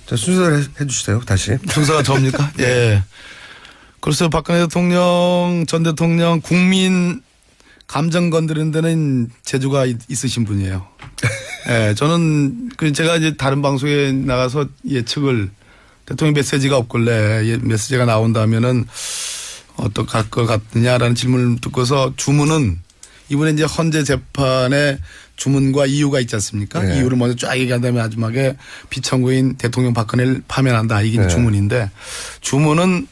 자, 순서를 해주세요. 다시. 순서가 접니까? 예. 글쎄요, 박근혜 대통령, 전 대통령 국민 감정 건드리는 데는 재주가 있으신 분이에요. 예, 저는 제가 이제 다른 방송에 나가서 예측을 대통령 메시지가 없길래 메시지가 나온다면은 어떡할 것 같느냐라는 질문을 듣고서 주문은 이번에 이제 헌재 재판의 주문과 이유가 있지 않습니까? 네. 이유를 먼저 쫙 얘기한 다음에 마지막에 피청구인 대통령 박근혜를 파면한다. 이게 네. 주문인데 주문은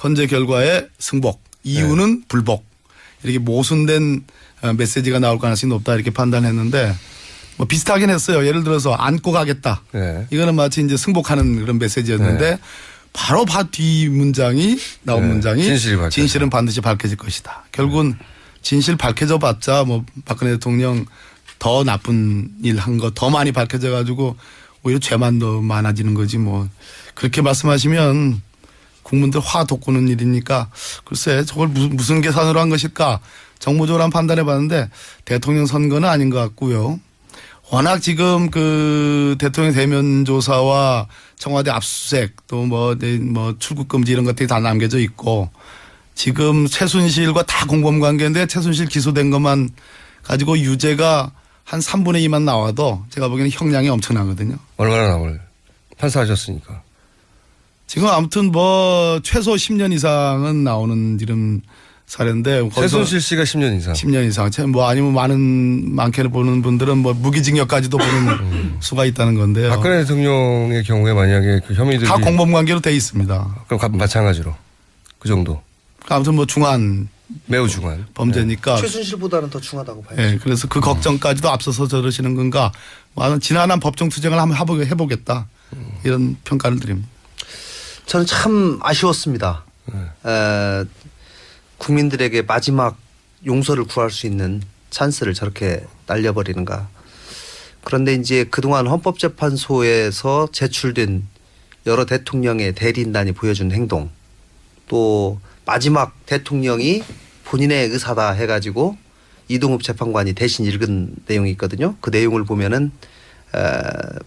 헌재 결과의 승복, 이유는 네. 불복. 이렇게 모순된 메시지가 나올 가능성이 높다 이렇게 판단했는데 뭐 비슷하긴 했어요. 예를 들어서 안고 가겠다. 네. 이거는 마치 이제 승복하는 그런 메시지였는데 네. 바로 뒤 문장이 나온 네. 문장이 진실은 반드시 밝혀질 것이다. 결국은 진실 밝혀져 봤자 뭐 박근혜 대통령 더 나쁜 일 한 거 더 많이 밝혀져 가지고 오히려 죄만 더 많아지는 거지 뭐 그렇게 말씀하시면 국민들 화 돋구는 일이니까 글쎄 저걸 무슨 계산으로 한 것일까 정무적으로 한번 판단해 봤는데 대통령 선거는 아닌 것 같고요. 워낙 지금 그 대통령 대면 조사와 청와대 압수수색 또 뭐 출국 금지 이런 것들이 다 남겨져 있고 지금 최순실과 다 공범 관계인데 최순실 기소된 것만 가지고 유죄가 한 3분의 2만 나와도 제가 보기에는 형량이 엄청나거든요. 얼마나 나올 판사하셨으니까. 지금 아무튼 뭐 최소 10년 이상은 나오는 이런 사례인데 최순실 씨가 10년 이상. 10년 이상. 뭐 아니면 많게는 보는 분들은 뭐 무기징역까지도 보는 수가 있다는 건데요. 박근혜 대통령의 경우에 만약에 그 혐의들이 다 공범 관계로 돼 있습니다. 그럼 마찬가지로 그 정도. 아무튼 뭐 중한 매우 중한 범죄니까. 최순실보다는 더 중하다고 봐야죠. 네, 그래서 그 걱정까지도 앞서서 저러시는 건가. 지난한 법정 투쟁을 한번 해보겠다. 이런 평가를 드립니다. 저는 참 아쉬웠습니다. 국민들에게 마지막 용서를 구할 수 있는 찬스를 저렇게 날려버리는가. 그런데 이제 그동안 헌법재판소에서 제출된 여러 대통령의 대리인단이 보여준 행동 또 마지막 대통령이 본인의 의사다 해가지고 이동욱 재판관이 대신 읽은 내용이 있거든요. 그 내용을 보면은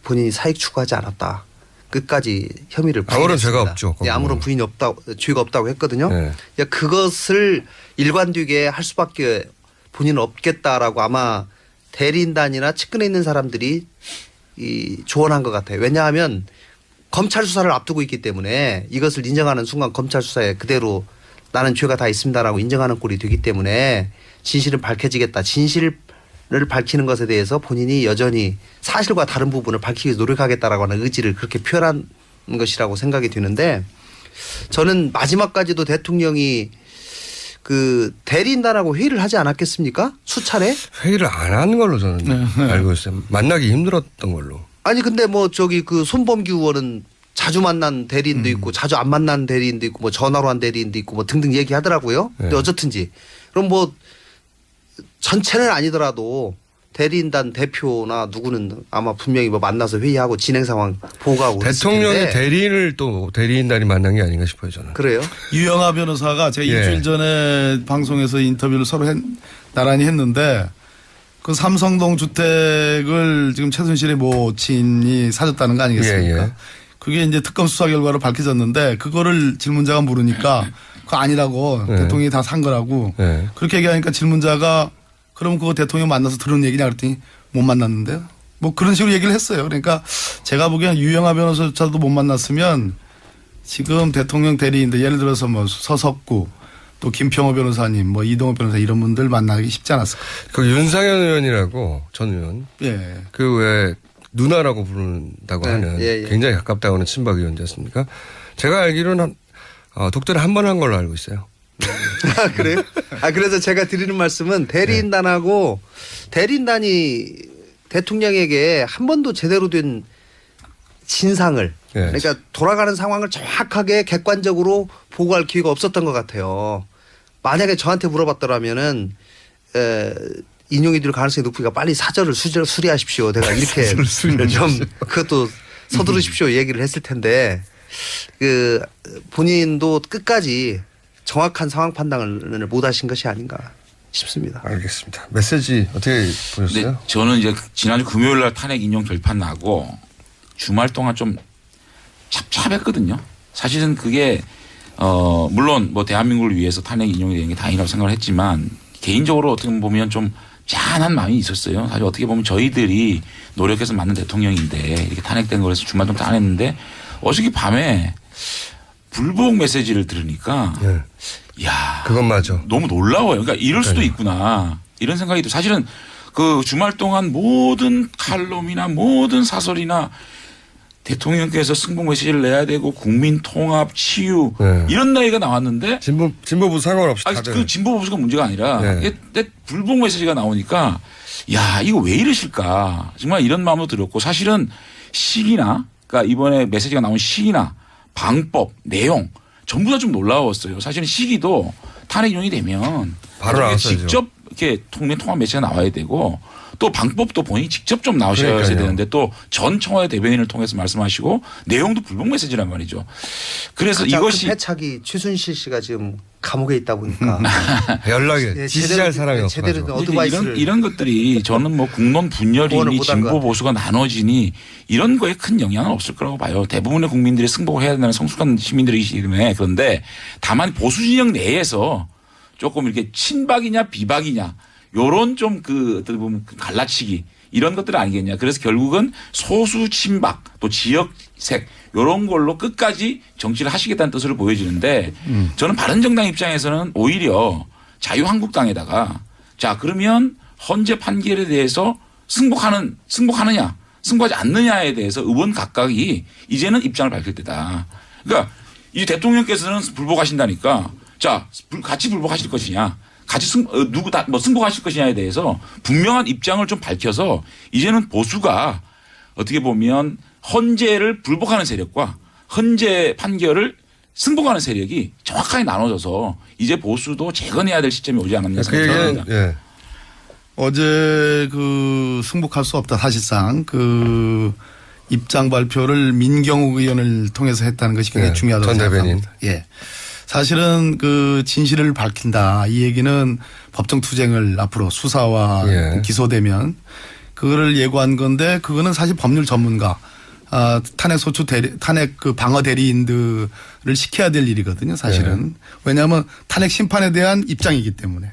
본인이 사익 추구하지 않았다. 끝까지 혐의를 부인했습니다. 아무런 죄가 없죠. 예, 아무런 부인이 죄가 없다고 했거든요. 네. 그것을 일관되게 할 수밖에 본인은 없겠다라고 아마 대리인단이나 측근에 있는 사람들이 조언한 것 같아요. 왜냐하면 검찰 수사를 앞두고 있기 때문에 이것을 인정하는 순간 검찰 수사에 그대로 나는 죄가 다 있습니다라고 인정하는 꼴이 되기 때문에 진실은 밝혀지겠다. 진실을 밝히는 것에 대해서 본인이 여전히 사실과 다른 부분을 밝히기 위해서 노력하겠다라고 하는 의지를 그렇게 표현한 것이라고 생각이 드는데 저는 마지막까지도 대통령이 그 대리인단하고 회의를 하지 않았겠습니까? 수차례? 회의를 안 하는 걸로 저는 알고 있어요. 만나기 힘들었던 걸로. 아니 근데 뭐 저기 그 손범규 의원은 자주 만난 대리인도 있고 자주 안 만난 대리인도 있고 뭐 전화로 한 대리인도 있고 뭐 등등 얘기하더라고요. 근데 어쨌든지 그럼 뭐 전체는 아니더라도 대리인단 대표나 누구는 아마 분명히 뭐 만나서 회의하고 진행 상황 보고하고 대통령의 대리인을 또 대리인단이 만난 게 아닌가 싶어요 저는. 그래요? 유영하 변호사가 제가 일주일 전에 방송에서 인터뷰를 서로 나란히 했는데 그 삼성동 주택을 지금 최순실의 모친이 사줬다는 거 아니겠습니까? 그게 이제 특검 수사 결과로 밝혀졌는데 그거를 질문자가 물으니까 그거 아니라고 대통령이 다 산 거라고 그렇게 얘기하니까 질문자가 그럼 그거 대통령 만나서 들은 얘기냐 그랬더니 못 만났는데요. 뭐 그런 식으로 얘기를 했어요. 그러니까 제가 보기에는 유영하 변호사조차도 못 만났으면 지금 대통령 대리인들 예를 들어서 뭐 서석구 또 김평호 변호사님 뭐 이동호 변호사 이런 분들 만나기 쉽지 않았을 거예요. 그 윤상현 의원이라고 전 의원. 예. 그 왜 누나라고 부른다고 하는 굉장히 가깝다고 하는 친박 의원이었습니까? 제가 알기로는 독대를 한 번 한 걸로 알고 있어요. 아, 그래요? 그래서 제가 드리는 말씀은 대리인단하고 대리인단이 대통령에게 한 번도 제대로 된 진상을 그러니까 돌아가는 상황을 정확하게 객관적으로 보고할 기회가 없었던 것 같아요. 만약에 저한테 물어봤더라면은 인용이 될 가능성이 높으니까 빨리 사절을 수리하십시오. 내가 이렇게 좀 그것도 서두르십시오 얘기를 했을 텐데 그 본인도 끝까지 정확한 상황 판단을 못 하신 것이 아닌가 싶습니다. 알겠습니다. 메시지 어떻게 보셨어요? 저는 이제 지난주 금요일 날 탄핵 인용 결판 나고 주말 동안 좀 찹찹했거든요. 사실은 그게 물론 뭐 대한민국을 위해서 탄핵 인용이 되는 게 다행이라고 생각을 했지만 개인적으로 어떻게 보면 좀 짠한 마음이 있었어요. 사실 어떻게 보면 저희들이 노력해서 만든 대통령인데 이렇게 탄핵된 거라서 주말 동안 안 했는데 어저께 밤에 불복 메시지를 들으니까 네. 야, 그건 맞아. 너무 놀라워요. 그러니까 이럴 수도 있구나. 이런 생각이 또 사실은 그 주말 동안 모든 칼럼이나 모든 사설이나 대통령께서 승복 메시지를 내야 되고 국민 통합, 치유 이런 나이가 나왔는데 진보부 상관없이 다들. 그 진보 보수가 문제가 아니라 불복 메시지가 나오니까 야 이거 왜 이러실까 정말 이런 마음도 들었고 사실은 시기나 그러니까 이번에 메시지가 나온 시기나 방법, 내용 전부 다 좀 놀라웠어요. 사실은 시기도 탄핵 인용이 되면 바로 나왔어야죠. 직접 이렇게 통합 메시지가 나와야 되고 또 방법도 본인이 직접 좀 나오셔야 되는데 또 전 청와대 대변인을 통해서 말씀하시고 내용도 불복 메시지란 말이죠. 그래서 이것이 패착이 최순실 씨가 지금 감옥에 있다 보니까 연락에 지지할 사람이 없어서 제대로 어드바이스를 이런 것들이 저는 뭐 국론 분열이니 진보 보수가 나눠지니 이런 거에 큰 영향은 없을 거라고 봐요. 대부분의 국민들이 승복을 해야 된다는 성숙한 시민들이기 때문에 그런데 다만 보수 진영 내에서 조금 이렇게 친박이냐 비박이냐 요런 좀 그 어떻게 보면 갈라치기 이런 것들 아니겠냐. 그래서 결국은 소수 친박 또 지역색 요런 걸로 끝까지 정치를 하시겠다는 뜻으로 보여지는데 저는 바른정당 입장에서는 오히려 자유한국당에다가 자 그러면 헌재 판결에 대해서 승복하느냐 승복하지 않느냐에 대해서 의원 각각이 이제는 입장을 밝힐 때다. 그러니까 이 대통령께서는 불복하신다니까 자 같이 불복하실 것이냐. 같이 누구 다 뭐 승복하실 것이냐에 대해서 분명한 입장을 좀 밝혀서 이제는 보수가 어떻게 보면 헌재를 불복하는 세력과 헌재 판결을 승복하는 세력이 정확하게 나눠져서 이제 보수도 재건해야 될 시점이 오지 않았냐 생각합니다. 예. 어제 그 승복할 수 없다 사실상 그 입장 발표를 민경욱 의원을 통해서 했다는 것이 굉장히 중요하다고 생각합니다. 예. 사실은 그 진실을 밝힌다. 이 얘기는 법정 투쟁을 앞으로 수사와 기소되면 그거를 예고한 건데 그거는 사실 법률 전문가 탄핵 소추 탄핵 그 방어 대리인들을 시켜야 될 일이거든요. 사실은. 왜냐하면 탄핵 심판에 대한 입장이기 때문에.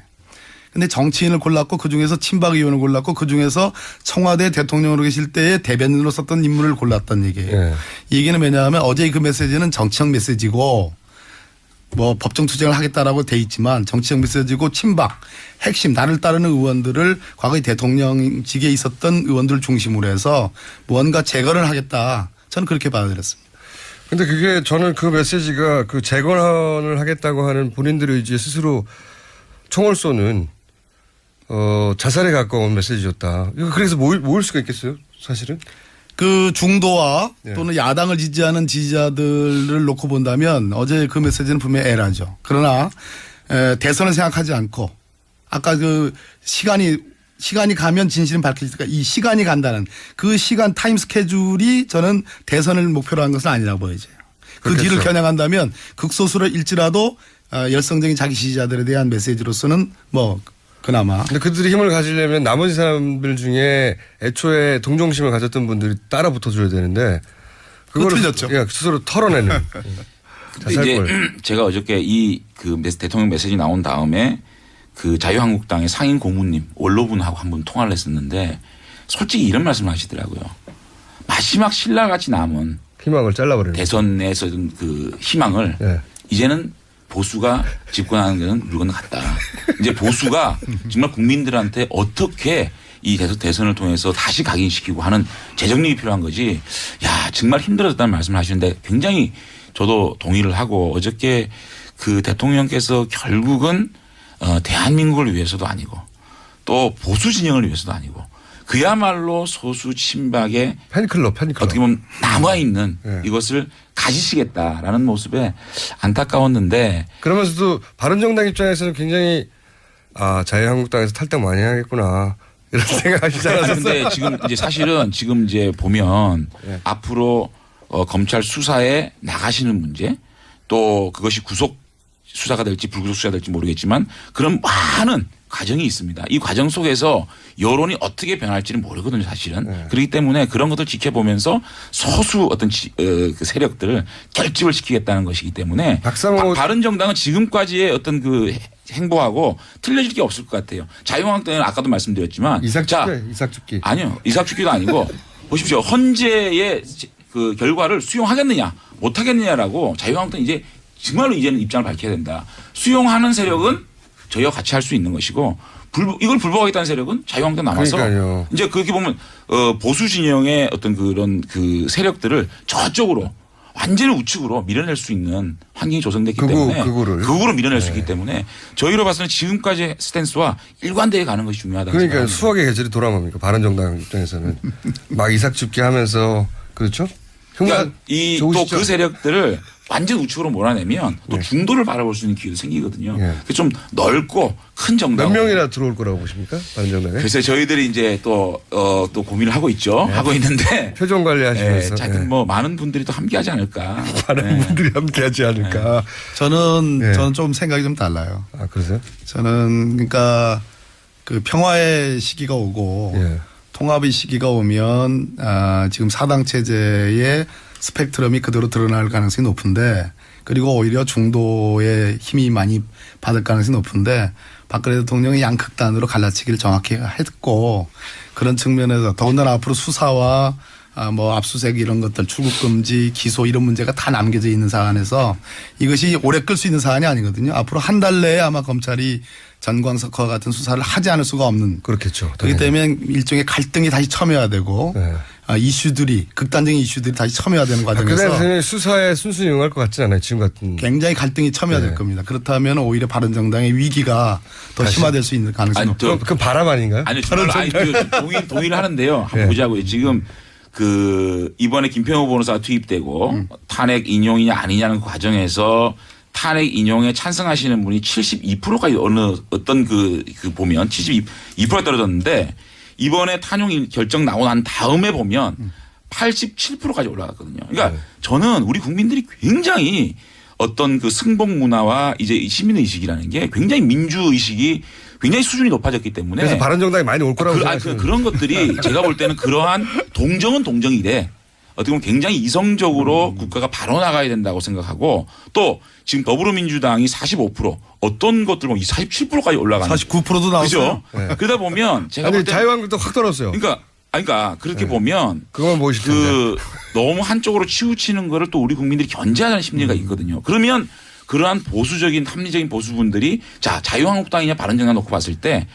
근데 정치인을 골랐고 그중에서 친박 의원을 골랐고 그중에서 청와대 대통령으로 계실 때의 대변인으로 썼던 인물을 골랐던 얘기예요. 이 얘기는 왜냐하면 어제 그 메시지는 정치적 메시지고 뭐 법정 투쟁을 하겠다라고 돼 있지만 정치적 메시지고 친박 핵심 나를 따르는 의원들을 과거에 대통령직에 있었던 의원들 중심으로 해서 무언가 재건을 하겠다. 저는 그렇게 받아들였습니다. 근데 그게 저는 그 메시지가 그 재건을 하겠다고 하는 본인들의 의지에 스스로 총을 쏘는 자살에 가까운 메시지였다. 그래서 모일 수가 있겠어요? 사실은? 그 중도와 또는 야당을 지지하는 지지자들을 놓고 본다면 어제 그 메시지는 분명히 에라죠. 그러나 대선을 생각하지 않고 아까 그 시간이 가면 진실은 밝혀지니까 이 시간이 간다는 그 시간 타임 스케줄이 저는 대선을 목표로 한 것은 아니라고 보여져요. 그 그렇겠죠. 뒤를 겨냥한다면 극소수일지라도 열성적인 자기 지지자들에 대한 메시지로서는 뭐 그나마. 근데 그들이 힘을 가지려면 나머지 사람들 중에 애초에 동정심을 가졌던 분들이 따라 붙어줘야 되는데 그거를 틀렸죠. 스스로 털어내는. 이제 제가 어저께 이 그 대통령 메시지 나온 다음에 그 자유한국당의 상임 고문님 원로분하고 한 번 통화를 했었는데 솔직히 이런 말씀을 하시더라고요. 마지막 신라같이 남은 희망을 잘라버리는. 대선에서 그 희망을 이제는 보수가 집권하는 것은 물건 같다. 이제 보수가 정말 국민들한테 어떻게 이 대선을 통해서 다시 각인시키고 하는 재정립이 필요한 거지. 야 정말 힘들어졌다는 말씀을 하시는데 굉장히 저도 동의를 하고 어저께 그 대통령께서 결국은 대한민국을 위해서도 아니고 또 보수 진영을 위해서도 아니고 그야말로 소수 친박의 팬클럽. 어떻게 보면 남아있는 이것을 가지시겠다라는 모습에 안타까웠는데 그러면서도 바른정당 입장에서는 굉장히 자유한국당에서 탈당 많이 하겠구나 이런 생각하시지 않았어요? 근데 지금 이제 사실은 지금 이제 보면 앞으로 검찰 수사에 나가시는 문제 또 그것이 구속 수사가 될지 불구속 수사가 될지 모르겠지만 그런 많은 과정이 있습니다. 이 과정 속에서 여론이 어떻게 변할지는 모르거든요, 사실은. 네. 그렇기 때문에 그런 것들 지켜보면서 소수 어떤 그 세력들을 결집을 시키겠다는 것이기 때문에 박상호 바른정당은 지금까지의 어떤 그 행보하고 틀려질 게 없을 것 같아요. 자유한국당은 아까도 말씀드렸지만 이삭죽기. 아니요. 이삭죽기도 아니고 보십시오. 헌재의 그 결과를 수용하겠느냐 못하겠느냐라고 자유한국당이 이제 정말로 이제는 입장을 밝혀야 된다. 수용하는 세력은 저희와 같이 할 수 있는 것이고 이걸 불복하겠다는 세력은 자유한국당 남아서 그러니까요. 이제 그렇게 보면 보수 진영의 어떤 그런 그 세력들을 저쪽으로 완전히 우측으로 밀어낼 수 있는 환경이 조성됐기 때문에 극우로 밀어낼 수 있기 때문에 저희로 봐서는 지금까지의 스탠스와 일관되게 가는 것이 중요하다고 그러니까 생각합니다. 수학의 계절이 돌아옵니까? 바른정당 입장에서는 막 이삭죽기 하면서 그렇죠? 그러니까 또 그 세력들을 완전 우측으로 몰아내면 또 중도를 바라볼 수 있는 기회도 생기거든요. 그래서 좀 넓고 큰 정당. 몇 명이나 들어올 거라고 보십니까? 바른정당에? 글쎄 저희들이 이제 또 고민을 하고 있죠. 하고 있는데. 표정 관리하시면서. 하여튼 뭐 많은 분들이 또 함께하지 않을까. 많은 분들이 함께하지 않을까. 저는 좀 생각이 좀 달라요. 아, 그러세요? 저는 그러니까 그 평화의 시기가 오고 통합의 시기가 오면 지금 사당 체제의 스펙트럼이 그대로 드러날 가능성이 높은데 그리고 오히려 중도의 힘이 많이 받을 가능성이 높은데 박근혜 대통령이 양극단으로 갈라치기를 정확히 했고 그런 측면에서 더군다나 앞으로 수사와 뭐 압수수색 이런 것들 출국 금지 기소 이런 문제가 다 남겨져 있는 사안에서 이것이 오래 끌 수 있는 사안이 아니거든요. 앞으로 한 달 내에 아마 검찰이 전광석과 같은 수사를 하지 않을 수가 없는. 그렇겠죠. 그렇기 때문에 일종의 갈등이 다시 첨예화되고 이슈들이 극단적인 이슈들이 다시 첨예화되는 과정에서 박근혜 수사에 순순히 응할 것 같지 않아요. 지금 같은. 굉장히 갈등이 첨예화될 겁니다. 그렇다면 오히려 바른정당의 위기가 더 심화될 수 있는 가능성이 높죠. 그 바람 아닌가요? 아니요. 동의를 하는데요. 한번 보자고요. 지금 그 이번에 김평호 변호사가 투입되고 탄핵 인용이냐 아니냐는 과정에서 탄핵 인용에 찬성하시는 분이 72%까지 어떤 그 보면 72%가 떨어졌는데 이번에 탄핵 결정 나고 난 다음에 보면 87%까지 올라갔거든요. 그러니까 저는 우리 국민들이 굉장히 어떤 그 승복 문화와 이제 시민의식이라는 게 굉장히 민주의식이 굉장히 수준이 높아졌기 때문에 그래서 바른정당이 많이 올 거라고 생각하시는 그런 것들이 제가 볼 때는 그러한 동정은 동정이래. 어떻게 보면 굉장히 이성적으로 국가가 바로 나가야 된다고 생각하고 또 지금 더불어민주당이 45% 어떤 것들 보면 47%까지 올라가는 49%도 나왔어요. 그죠? 그러다 보면 제가 볼 때 자유한국도 확 떨어졌어요. 그러니까 그렇게 보면 그건 보이실 텐데. 너무 한쪽으로 치우치는 거를 또 우리 국민들이 견제하는 심리가 있거든요. 그러면 그러한 보수적인 합리적인 보수분들이 자 자유한국당이냐 바른정당 놓고 봤을 때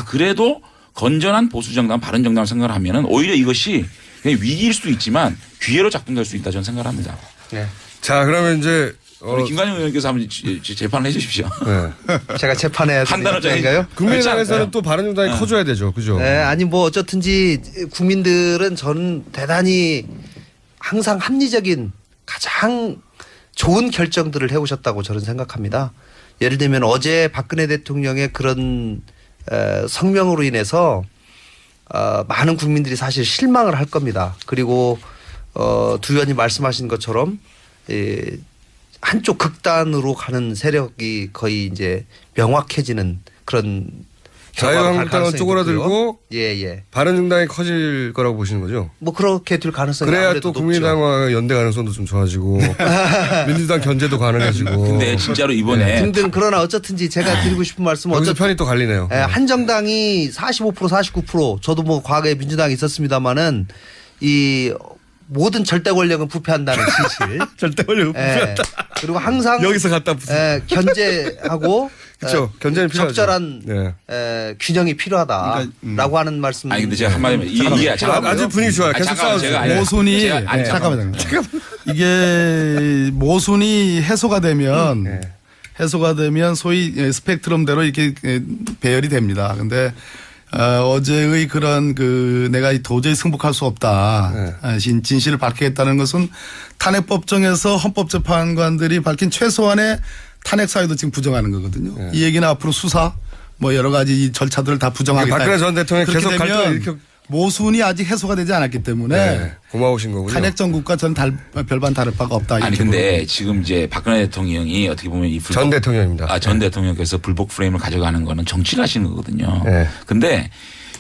그래도 건전한 보수정당 바른정당을 생각을 하면은 오히려 이것이 그냥 위기일 수도 있지만 기회로 작동될 수 있다 저는 생각을 합니다. 네. 자 그러면 이제 우리 김관영 의원께서 한번 재판을 해 주십시오. 제가 재판해야 되는 건가요? 국민의당에서는 또 바른정당이 커져야 되죠. 그죠? 네. 아니 뭐 어쨌든지 국민들은 저는 대단히 항상 합리적인 가장 좋은 결정들을 해오셨다고 저는 생각합니다. 예를 들면 어제 박근혜 대통령의 그런 성명으로 인해서 많은 국민들이 사실 실망을 할 겁니다. 그리고 두 의원이 말씀하신 것처럼 한쪽 극단으로 가는 세력이 거의 이제 명확해지는 그런 자유한국당은 쪼그라들고 바른정당이 커질 거라고 보시는 거죠? 뭐 그렇게 될 가능성이 그래야 또 국민의당과 연대 가능성도 좀 좋아지고 민주당 견제도 가능해지고. 근데 진짜로 이번에 등등 그러나 어쨌든지 제가 드리고 싶은 말씀은 어쨌든 편이 또 갈리네요. 한 정당이 45% 49% 저도 뭐 과거에 민주당이 있었습니다마는 이 모든 절대 권력은 부패한다는 진실. 절대 권력은 부패한다. 그리고 항상 여기서 갖다 견제하고 그렇죠. 견제는 필요하죠. 적절한 균형이 필요하다라고 하는 말씀. 아니 근데 제가 한마디면 이게 아주 분위기 좋아요. 계속 싸우세요. 모순이 잠깐만요. 이게 모순이 해소가 되면 소위 스펙트럼대로 이렇게 배열이 됩니다. 근데 어제의 그런 내가 도저히 승복할 수 없다. 진실을 밝히겠다는 것은 탄핵법정에서 헌법재판관들이 밝힌 최소한의 탄핵 사유도 지금 부정하는 거거든요. 이 얘기는 앞으로 수사 뭐 여러 가지 절차들을 다 부정하겠다. 박근혜 전 대통령이 계속 갈등을 모순이 아직 해소가 되지 않았기 때문에 네. 고마우신 거군요. 탄핵 정국과 저는 별반 다를 바가 없다. 아니 이렇게 근데 보거든요. 지금 이제 박근혜 대통령이 어떻게 보면 이 전 대통령입니다. 전 대통령께서 불복 프레임을 가져가는 거는 정치를 하시는 거거든요. 네. 근데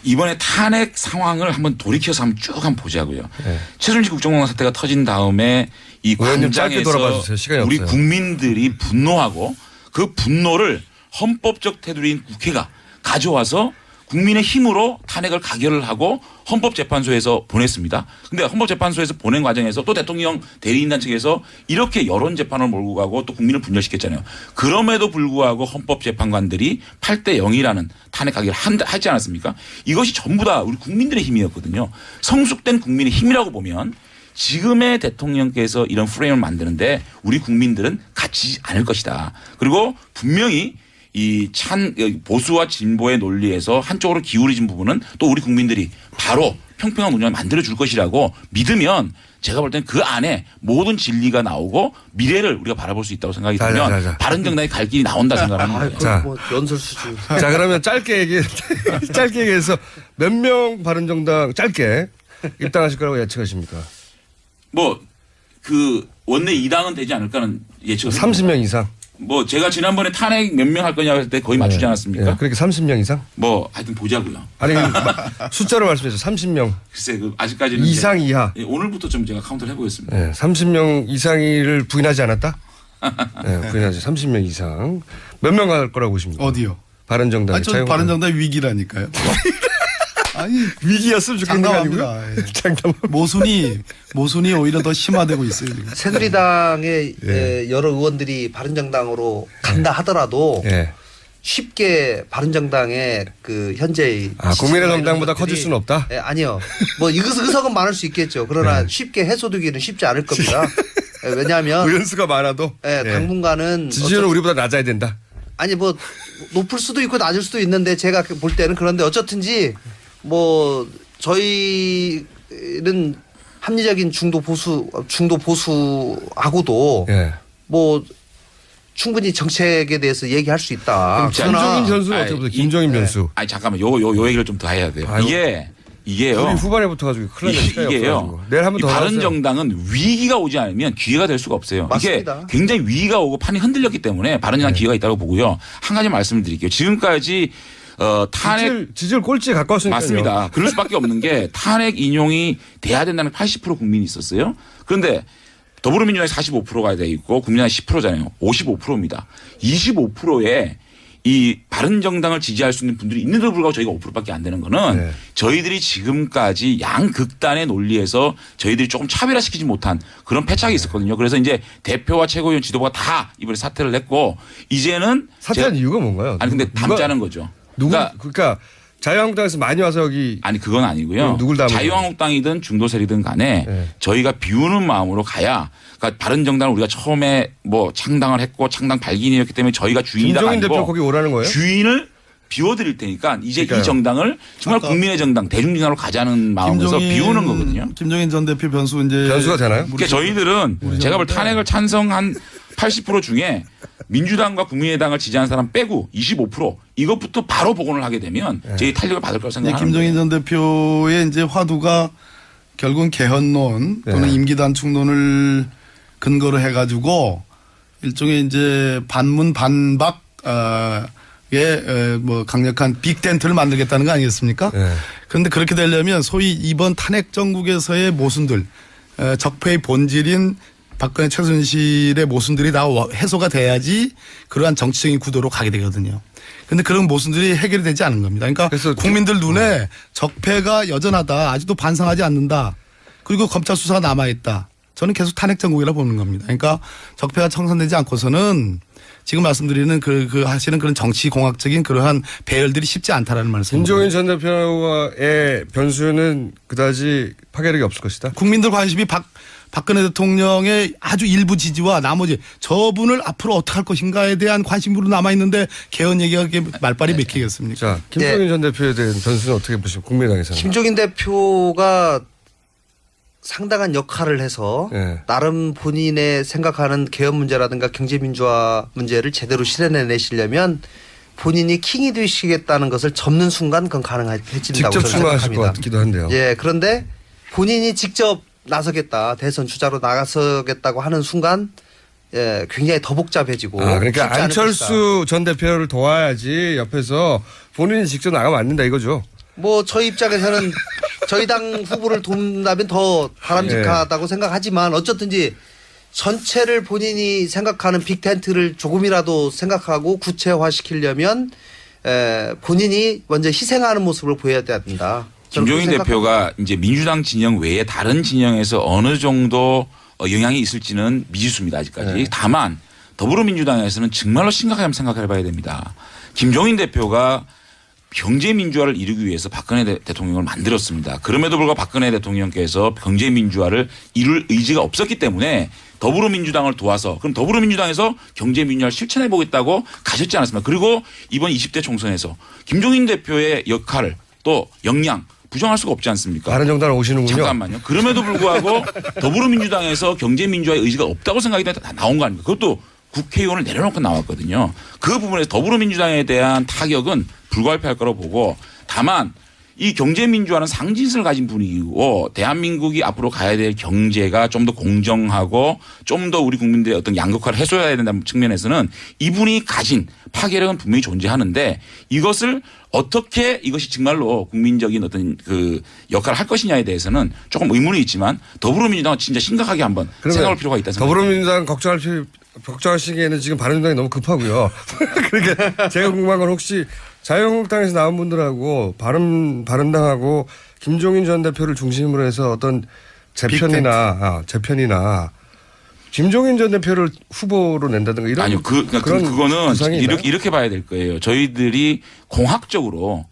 이번에 탄핵 상황을 한번 돌이켜서 한번 쭉 한번 보자고요. 네. 최순실 국정농단 사태가 터진 다음에 이 의원님 짧게 광장에서 돌아봐 주세요. 시간이 우리 없어요. 국민들이 분노하고 그 분노를 헌법적 테두리인 국회가 가져와서 국민의 힘으로 탄핵을 가결을 하고 헌법재판소에서 보냈습니다. 근데 헌법재판소에서 보낸 과정에서 또 대통령 대리인단 측에서 이렇게 여론재판을 몰고 가고 또 국민을 분열시켰잖아요. 그럼에도 불구하고 헌법재판관들이 8대 0이라는 탄핵 가결을 하지 않았습니까? 이것이 전부 다 우리 국민들의 힘이었거든요. 성숙된 국민의 힘이라고 보면 지금의 대통령께서 이런 프레임을 만드는데 우리 국민들은 갇히지 않을 것이다. 그리고 분명히 이 보수와 진보의 논리에서 한쪽으로 기울어진 부분은 또 우리 국민들이 바로 평평한 운영을 만들어 줄 것이라고 믿으면 제가 볼 때는 그 안에 모든 진리가 나오고 미래를 우리가 바라볼 수 있다고 생각이 들면 자. 바른정당의 갈 길이 나온다 생각하는 거예요. 자. 뭐 연설 수준. 자, 그러면 짧게 얘기해서 몇 명 바른정당 짧게 입당하실 거라고 예측하십니까? 뭐 그 원내 2당은 되지 않을까는 예측을 30명 이상. 뭐 제가 지난번에 탄핵 몇 명 할 거냐고 할 때 거의 맞추지 않았습니까? 네, 그렇게 30명 이상? 뭐 하여튼 보자고요. 아니 숫자로 말씀해 주세요. 30명 글쎄 그 아직까지는 이상 이하. 예, 오늘부터 좀 제가 카운트를 해보겠습니다. 네, 30명 이상을 부인하지 않았다? 네, 부인하지. 30명 이상. 몇 명 갈 거라고 보십니까? 어디요? 바른정당. 아니, 저 바른정당 위기라니까요. 아니 위기였으면 좋겠는 거 아니고요? 장담합니다. 예. 장담. 모순이 오히려 더 심화되고 있어요. 지금. 새누리당의 여러 의원들이 바른정당으로 간다 하더라도 예. 쉽게 바른정당의 그 현재의 국민의 정당보다 커질 수는 없다? 예, 아니요. 뭐 의석은 많을 수 있겠죠. 그러나 네. 쉽게 해소되기는 쉽지 않을 겁니다. 예, 왜냐하면 의원수가 많아도 예, 당분간은 지지율은 우리보다 낮아야 된다. 아니 뭐 높을 수도 있고 낮을 수도 있는데 제가 볼 때는 그런데 어쨌든지 뭐 저희는 합리적인 중도 보수하고도 예. 뭐 충분히 정책에 대해서 얘기할 수 있다. 김종인 전수는 어떻게 보세요? 김종인 변수. 아니 잠깐만 요 얘기를 좀 더 해야 돼요. 아이고. 이게요. 우리 후반에 붙어가지고 큰일 날 시간이 이게요. 없어가지고. 내일 한번 이 더 바른정당은 위기가 오지 않으면 기회가 될 수가 없어요. 맞습니다. 이게 굉장히 위기가 오고 판이 흔들렸기 때문에 바른정당 기회가 있다고 보고요. 한 가지 말씀을 드릴게요. 지금까지 탄핵 지지율 꼴찌에 가까웠으니까요. 맞습니다. 그럴 수밖에 없는 게 탄핵 인용이 돼야 된다는 80% 국민이 있었어요. 그런데 더불어민주당이 45%가 돼 있고 국민당이 10%잖아요. 55%입니다. 25%에 이 바른정당을 지지할 수 있는 분들이 있는데도 불구하고 저희가 5%밖에 안 되는 거는 네. 저희들이 지금까지 양극단의 논리에서 저희들이 조금 차별화시키지 못한 그런 패착이 있었거든요. 그래서 이제 대표와 최고위원 지도부가 다 이번에 사퇴를 했고 이제는 사퇴한 이유가 뭔가요? 아니 근데 담자는 거죠. 그러니까 자유한국당에서 많이 와서 여기 아니 그건 아니고요. 누굴 담은 자유한국당이든 중도세력이든 간에 네. 저희가 비우는 마음으로 가야 그러니까 바른정당을 우리가 처음에 뭐 창당을 했고 창당 발기인이었기 때문에 저희가 주인이다 김종인 대표 아니고 거기 오라는 거예요? 주인을 비워드릴 테니까 이제 그러니까요. 이 정당을 정말 국민의 정당 대중정당으로 가자는 마음에서 비우는 거거든요. 김종인 전 대표 변수가 되나요? 그러니까 저희들은 제가 볼 탄핵을 찬성한 80% 중에 민주당과 국민의당을 지지하는 사람 빼고 25% 이것부터 바로 복원을 하게 되면 저희 탄력을 받을 거라고 생각합니다. 김종인 전 대표의 이제 화두가 결국은 개헌론 또는 네. 임기 단축론을 근거로 해가지고 일종의 이제 반문 반박 뭐 강력한 빅텐트를 만들겠다는 거 아니겠습니까? 네. 그런데 그렇게 되려면 소위 이번 탄핵 정국에서의 모순들 적폐의 본질인 박근혜 최순실의 모순들이 다 해소가 돼야지 그러한 정치적인 구도로 가게 되거든요. 그런데 그런 모순들이 해결이 되지 않은 겁니다. 그러니까 그래서 국민들 눈에 적폐가 여전하다. 아직도 반성하지 않는다. 그리고 검찰 수사가 남아있다. 저는 계속 탄핵 정국이라고 보는 겁니다. 그러니까 적폐가 청산되지 않고서는 지금 말씀드리는 그 하시는 그런 정치 공학적인 그러한 배열들이 쉽지 않다라는 말씀입니다. 김종인 전 대표의 변수는 그다지 파괴력이 없을 것이다. 국민들 관심이 박근혜 대통령의 아주 일부 지지와 나머지 저분을 앞으로 어떻게 할 것인가에 대한 관심으로 남아있는데 개헌 얘기가 말빨이 맥히겠습니까? 자, 김종인 전 대표에 대한 변수는 어떻게 보십니까? 국민의당에서는. 김종인 대표가 상당한 역할을 해서 네. 나름 본인의 생각하는 개헌 문제라든가 경제민주화 문제를 제대로 실현해내시려면 본인이 킹이 되시겠다는 것을 접는 순간 그건 가능해진다고 직접 저는 출마하실 것 생각합니다. 같기도 한데요. 예, 그런데 본인이 직접 나서겠다, 대선 주자로 나서겠다고 하는 순간 예, 굉장히 더 복잡해지고. 그러니까 쉽지 않을 안철수 전 대표를 도와야지 옆에서 본인이 직접 나가면 안 된다 이거죠. 뭐 저희 입장에서는 저희 당 후보를 돕는다면 더 바람직하다고 생각하지만 어쨌든지 전체를 본인이 생각하는 빅텐트를 조금이라도 생각하고 구체화시키려면 본인이 먼저 희생하는 모습을 보여야 된다. 김종인 대표가 이제 민주당 진영 외에 다른 진영에서 어느 정도 영향이 있을지는 미지수입니다. 아직까지. 네. 다만 더불어민주당에서는 정말로 심각하게 생각해 봐야 됩니다. 김종인 대표가 경제민주화를 이루기 위해서 박근혜 대통령을 만들었습니다. 그럼에도 불구하고 박근혜 대통령께서 경제민주화를 이룰 의지가 없었기 때문에 더불어민주당을 도와서 그럼 더불어민주당에서 경제민주화를 실천해 보겠다고 가셨지 않았습니까? 그리고 이번 20대 총선에서 김종인 대표의 역할 또 역량 부정할 수가 없지 않습니까? 바른정당을 오시는군요. 잠깐만요. 그럼에도 불구하고 더불어민주당에서 경제민주화의 의지가 없다고 생각이 다 나온 거 아닙니까? 그것도 국회의원을 내려놓고 나왔거든요. 그 부분에서 더불어민주당에 대한 타격은 불가피할 거라고 보고 다만 이 경제민주화는 상징성을 가진 분위기고 대한민국이 앞으로 가야 될 경제가 좀 더 공정하고 좀 더 우리 국민들의 어떤 양극화를 해소해야 된다는 측면에서는 이분이 가진 파괴력은 분명히 존재하는데 이것을 어떻게 이것이 정말로 국민적인 어떤 그 역할을 할 것이냐에 대해서는 조금 의문이 있지만 더불어민주당은 진짜 심각하게 한번 생각할 필요가 있다 생각합니다. 더불어민주당 걱정하시기에는 지금 바른정당이 너무 급하고요. 그러니까 제가 궁금한 건 혹시 자유한국당에서 나온 분들하고 바른당하고 김종인 전 대표를 중심으로 해서 어떤 재편이나 김종인 전 대표를 후보로 낸다든가 이런 아니요. 그거는 이렇게 봐야 될 거예요. 저희들이 공학적으로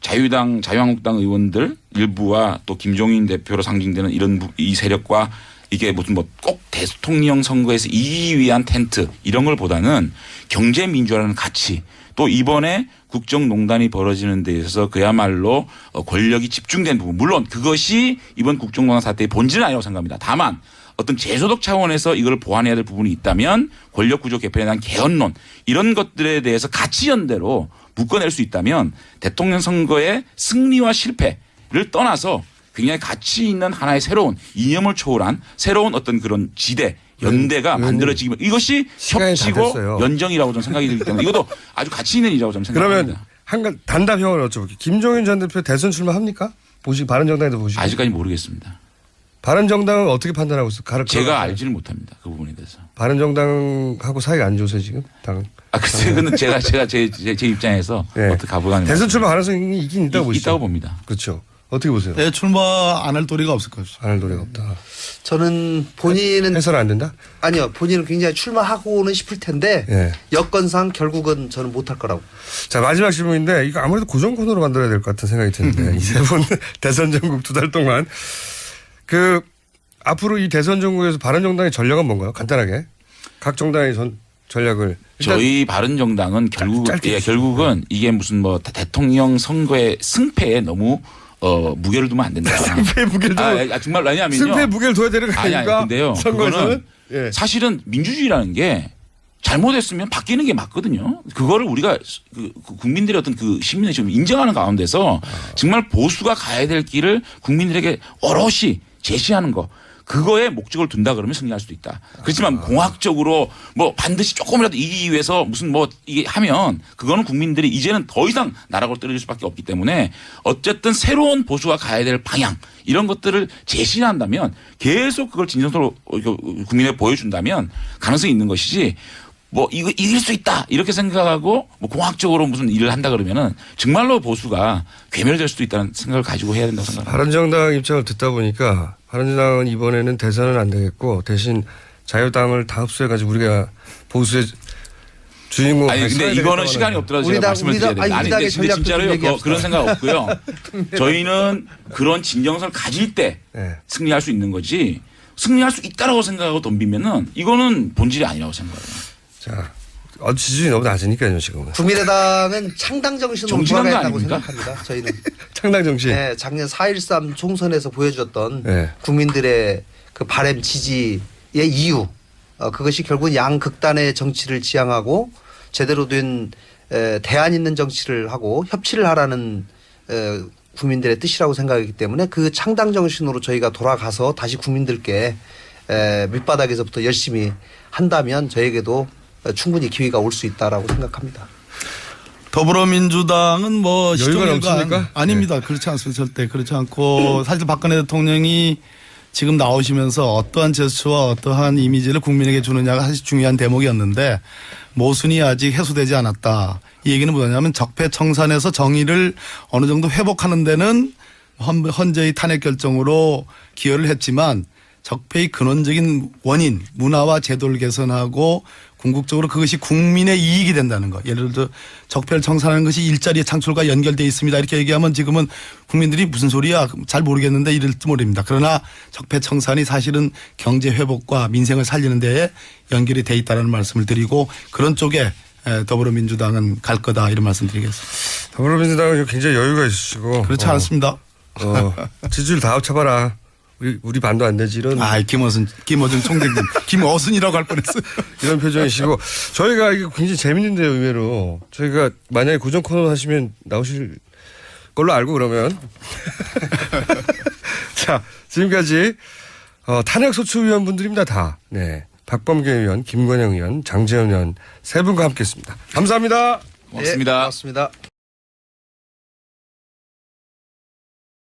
자유한국당 의원들 일부와 또 김종인 대표로 상징되는 이 세력과 이게 무슨 꼭 대통령 선거에서 이기기 위한 텐트 이런 걸 보다는 경제민주화라는 가치 또 이번에 국정농단이 벌어지는 데 있어서 그야말로 권력이 집중된 부분 물론 그것이 이번 국정농단 사태의 본질은 아니라고 생각합니다. 다만 어떤 제도적 차원에서 이걸 보완해야 될 부분이 있다면 권력구조 개편에 대한 개헌론 이런 것들에 대해서 가치 연대로 묶어낼 수 있다면 대통령 선거의 승리와 실패를 떠나서 굉장히 가치 있는 하나의 새로운 이념을 초월한 새로운 어떤 그런 지대 연대가 만들어지기 이것이 협치고 연정이라고 저는 생각이 들기 때문에 이것도 아주 가치 있는 일이라고 저는 생각합니다. 그러면 단답형을 여쭤볼게요. 김종인 전 대표 대선 출마합니까? 바른정당에도 보시고. 아직까지 모르겠습니다. 바른정당은 어떻게 판단하고 있어요? 제가 알지를 못합니다. 그 부분에 대해서. 바른정당하고 사이가 안 좋으세요 지금? 글쎄요. 근데 제가 제 입장에서 어떻게 가보가는 대선 출마 가능성이 있긴 있다고 보시죠? 있다고 봅니다. 그렇죠. 어떻게 보세요? 네, 출마 안 할 도리가 없을 것이죠. 안 할 도리가 없다. 저는 본인은 해서는 안 된다? 아니요. 본인은 굉장히 출마하고는 싶을 텐데 여건상 결국은 저는 못할 거라고. 자 마지막 질문인데 이거 아무래도 고정 코너로 만들어야 될 것 같은 생각이 드는데 이 세 분 대선 전국 2달 동안 앞으로 이 대선 전국에서 바른정당의 전략은 뭔가요? 간단하게 각 정당의 전략을 저희 바른정당은 결국은 이게 무슨 대통령 선거의 승패에 너무 무게를 두면 안 된다. 승패 무게를 두면 정말 왜냐하면요. 승패 무게를 둬야 되는 거 아닙니까? 근데요. 그거는 사실은 민주주의라는 게 잘못했으면 바뀌는 게 맞거든요. 그거를 우리가 국민들의 어떤 시민의 지금 인정하는 가운데서 정말 보수가 가야 될 길을 국민들에게 오롯이 제시하는 거. 그거에 목적을 둔다 그러면 승리할 수도 있다. 그렇지만 공학적으로 반드시 조금이라도 이기기 위해서 무슨 이게 하면 그거는 국민들이 이제는 더 이상 나락으로 떨어질 수밖에 없기 때문에 어쨌든 새로운 보수가 가야 될 방향 이런 것들을 제시한다면 계속 그걸 진정서로 국민에 보여준다면 가능성이 있는 것이지 이거 이길 수 있다 이렇게 생각하고 공학적으로 무슨 일을 한다 그러면은 정말로 보수가 괴멸될 수도 있다는 생각을 가지고 해야 된다고 생각합니다. 바른정당 입장을 듣다 보니까 바른정당은 이번에는 대선은 안 되겠고 대신 자유당을 다 흡수해가지고 우리가 보수의 주인공. 아니 근데 이거는 시간이 없더라도 제가 말씀을 드려야 됩니다. 아니 근데 진짜로요. 그런 생각 없고요. 저희는 그런 진정성을 가질 때 승리할 수 있는 거지 승리할 수 있다라고 생각하고 덤비면은 이거는 본질이 아니라고 생각해요. 자, 지지율이 너무 낮으니까요, 지금은. 국민의당은 창당 정신으로 돌아가야 한다고 생각합니다. 저희는. 창당 정신. 네, 작년 4.13 총선에서 보여줬던 국민들의 그 바람 지지의 이유. 그것이 결국은 양극단의 정치를 지향하고 제대로 된 대안 있는 정치를 하고 협치를 하라는 국민들의 뜻이라고 생각하기 때문에 그 창당 정신으로 저희가 돌아가서 다시 국민들께 밑바닥에서부터 열심히 한다면 저에게도 충분히 기회가 올 수 있다라고 생각합니다. 더불어민주당은 뭐 여유가 시종일관 넘칩니까? 아닙니다. 그렇지 않습니다. 절대 그렇지 않고 사실 박근혜 대통령이 지금 나오시면서 어떠한 제스처와 어떠한 이미지를 국민에게 주느냐가 사실 중요한 대목이었는데 모순이 아직 해소되지 않았다. 이 얘기는 뭐냐면 적폐청산에서 정의를 어느 정도 회복하는 데는 헌재의 탄핵 결정으로 기여를 했지만 적폐의 근원적인 원인, 문화와 제도를 개선하고 궁극적으로 그것이 국민의 이익이 된다는 것. 예를 들어 적폐를 청산하는 것이 일자리 창출과 연결되어 있습니다. 이렇게 얘기하면 지금은 국민들이 무슨 소리야 잘 모르겠는데 이럴지 모릅니다. 그러나 적폐 청산이 사실은 경제 회복과 민생을 살리는 데에 연결이 돼 있다는 말씀을 드리고 그런 쪽에 더불어민주당은 갈 거다 이런 말씀 드리겠습니다. 더불어민주당은 굉장히 여유가 있으시고. 그렇지 않습니다. 지지율 다 합쳐봐라. 우리 반도 안 되지 이런. 김어준 총장님. 김어순이라고 할 뻔했어요. 이런 표정이시고. 저희가 이게 굉장히 재밌는데요, 의외로. 저희가 만약에 고정 코너 하시면 나오실 걸로 알고 그러면. 자, 지금까지 탄핵소추위원분들입니다, 다. 네. 박범계 의원, 김관영 의원, 장재현 의원 세 분과 함께 했습니다. 감사합니다. 고맙습니다. 네, 고맙습니다.